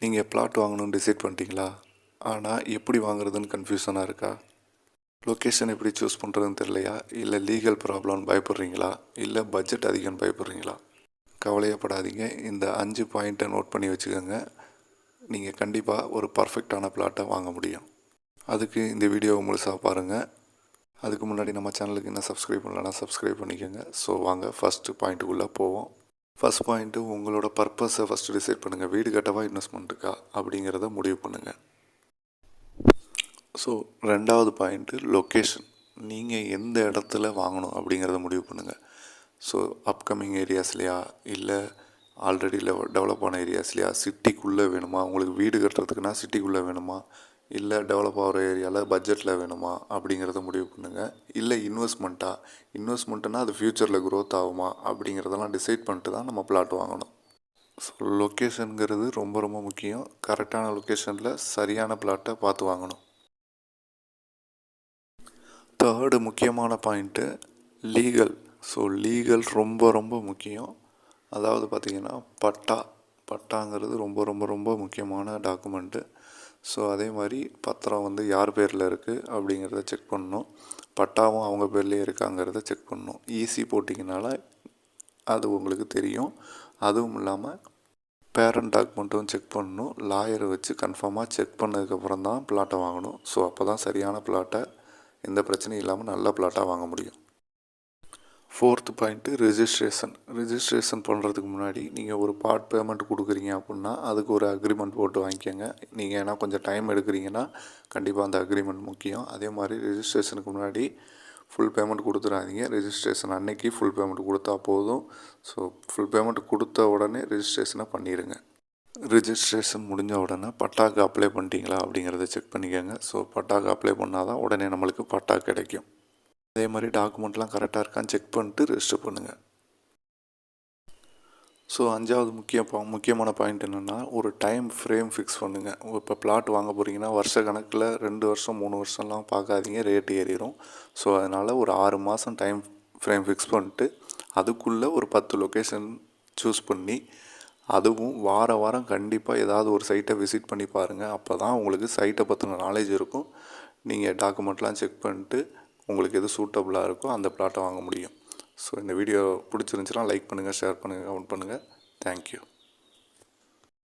நீங்கள் பிளாட் வாங்கணும்னு டிசைட் பண்ணிட்டீங்களா? ஆனால் எப்படி வாங்குறதுன்னு கன்ஃபியூஷனாக இருக்கா? லொக்கேஷன் எப்படி சூஸ் பண்ணுறதுன்னு தெரியலையா? இல்லை லீகல் ப்ராப்ளம்னு பயப்படுறீங்களா? இல்லை பட்ஜெட் அதிகம்னு பயப்படுறீங்களா? கவலையப்படாதீங்க. இந்த 5 பாயிண்ட்டை நோட் பண்ணி வச்சுக்கோங்க. நீங்கள் கண்டிப்பாக ஒரு பர்ஃபெக்டான பிளாட்டை வாங்க முடியும். அதுக்கு இந்த வீடியோவை முழுசாக பாருங்கள். அதுக்கு முன்னாடி நம்ம சேனலுக்கு இன்னும் சப்ஸ்கிரைப் பண்ணலன்னா சப்ஸ்கிரைப் பண்ணிக்கோங்க. ஸோ வாங்க ஃபஸ்ட்டு பாயிண்ட்டுக்குள்ளே போவோம். ஃபஸ்ட் பாயிண்ட்டு, உங்களோட பர்பஸை ஃபஸ்ட்டு டிசைட் பண்ணுங்கள். வீடு கட்டவா இன்வெஸ்ட்மெண்ட்டுக்கா அப்படிங்கிறத முடிவு பண்ணுங்கள். ஸோ ரெண்டாவது பாயிண்ட்டு லொக்கேஷன். நீங்கள் எந்த இடத்துல வாங்கணும் அப்படிங்கிறத முடிவு பண்ணுங்கள். ஸோ அப்கமிங் ஏரியாஸ்லையா, இல்லை ஆல்ரெடி டெவலப் ஆன ஏரியாஸ்லையா, சிட்டிக்குள்ளே வேணுமா, உங்களுக்கு வீடு கட்டுறதுக்குன்னா சிட்டிக்குள்ளே வேணுமா, இல்லை டெவலப் ஆகிற ஏரியாவில் பட்ஜெட்டில் வேணுமா அப்படிங்கிறத முடிவு பண்ணுங்கள். இல்லை இன்வெஸ்ட்மெண்ட்டுனா அது ஃப்யூச்சரில் க்ரோத் ஆகுமா அப்படிங்கிறதெல்லாம் டிசைட் பண்ணிட்டு தான் நம்ம பிளாட் வாங்கணும். ஸோ லொக்கேஷனுங்கிறது ரொம்ப ரொம்ப முக்கியம். கரெக்டான லொக்கேஷனில் சரியான பிளாட்டை பார்த்து வாங்கணும். தேர்டு முக்கியமான பாயிண்ட்டு லீகல். ஸோ லீகல் ரொம்ப ரொம்ப முக்கியம். அதாவது பார்த்திங்கன்னா பட்டாங்கிறது ரொம்ப ரொம்ப ரொம்ப முக்கியமான டாக்குமெண்ட்டு. ஸோ அதே மாதிரி பத்திரம் யார் பேரில் இருக்குது அப்படிங்கிறத செக் பண்ணணும். பட்டாவும் அவங்க பேர்லேயே இருக்காங்கிறத செக் பண்ணணும். ஈஸி போட்டிங்கனால அது உங்களுக்கு தெரியும். அதுவும் இல்லாமல் பேரண்ட் டாக்குமெண்ட்டும் செக் பண்ணணும். லாயரை வச்சு கன்ஃபார்மாக செக் பண்ணதுக்கப்புறம் தான் பிளாட்டை வாங்கணும். ஸோ அப்போ தான் சரியான பிளாட்டை எந்த பிரச்சனையும் இல்லாமல் நல்ல பிளாட்டாக வாங்க முடியும். ஃபோர்த்து பாயிண்ட்டு ரிஜிஸ்ட்ரேஷன் பண்ணுறதுக்கு முன்னாடி நீங்கள் ஒரு பார்ட் பேமெண்ட் கொடுக்குறீங்க அப்படின்னா அதுக்கு ஒரு அக்ரிமெண்ட் போட்டு வாங்கிக்கோங்க. நீங்கள் ஏன்னா கொஞ்சம் டைம் எடுக்கிறீங்கன்னா கண்டிப்பாக அந்த அக்ரிமெண்ட் முக்கியம். அதே மாதிரி ரிஜிஸ்ட்ரேஷனுக்கு முன்னாடி ஃபுல் பேமெண்ட் கொடுத்துடாதீங்க. ரிஜிஸ்ட்ரேஷன் அன்னைக்கு ஃபுல் பேமெண்ட் கொடுத்தா போதும். ஸோ ஃபுல் பேமெண்ட் கொடுத்த உடனே ரிஜிஸ்ட்ரேஷனை பண்ணிடுங்க. ரிஜிஸ்ட்ரேஷன் முடிஞ்ச உடனே பட்டாக்கு அப்ளை பண்ணிட்டீங்களா அப்படிங்கிறத செக் பண்ணிக்கோங்க. ஸோ பட்டாக்கு அப்ளை பண்ணால் தான் உடனே நம்மளுக்கு பட்டா கிடைக்கும். அதே மாதிரி டாக்குமெண்ட்லாம் கரெக்டாக இருக்கான்னு செக் பண்ணிட்டு ரெஜிஸ்டர் பண்ணுங்கள். ஸோ அஞ்சாவது முக்கியமான பாயிண்ட் என்னென்னா, ஒரு டைம் ஃப்ரேம் ஃபிக்ஸ் பண்ணுங்கள். இப்போ பிளாட் வாங்க போகிறீங்கன்னா வருஷ கணக்கில் 2 வருஷம் 3 வருஷம்லாம் பார்க்காதீங்க, ரேட்டு ஏறிடும். ஸோ அதனால் ஒரு 6 மாதம் டைம் ஃப்ரேம் ஃபிக்ஸ் பண்ணிட்டு அதுக்குள்ளே ஒரு 10 லொக்கேஷன் சூஸ் பண்ணி அதுவும் வாரம் கண்டிப்பாக ஏதாவது ஒரு சைட்டை விசிட் பண்ணி பாருங்கள். அப்போ தான் உங்களுக்கு சைட்டை பற்றின நாலேஜ் இருக்கும். நீங்கள் டாக்குமெண்ட்லாம் செக் பண்ணிட்டு உங்களுக்கு எது சூட்டபுளாக இருக்கோ அந்த பிளாட்டை வாங்க முடியும். ஸோ இந்த வீடியோ பிடிச்சிருந்துச்சுன்னா லைக் பண்ணுங்கள், ஷேர் பண்ணுங்கள், கமெண்ட் பண்ணுங்கள். தேங்க்யூ.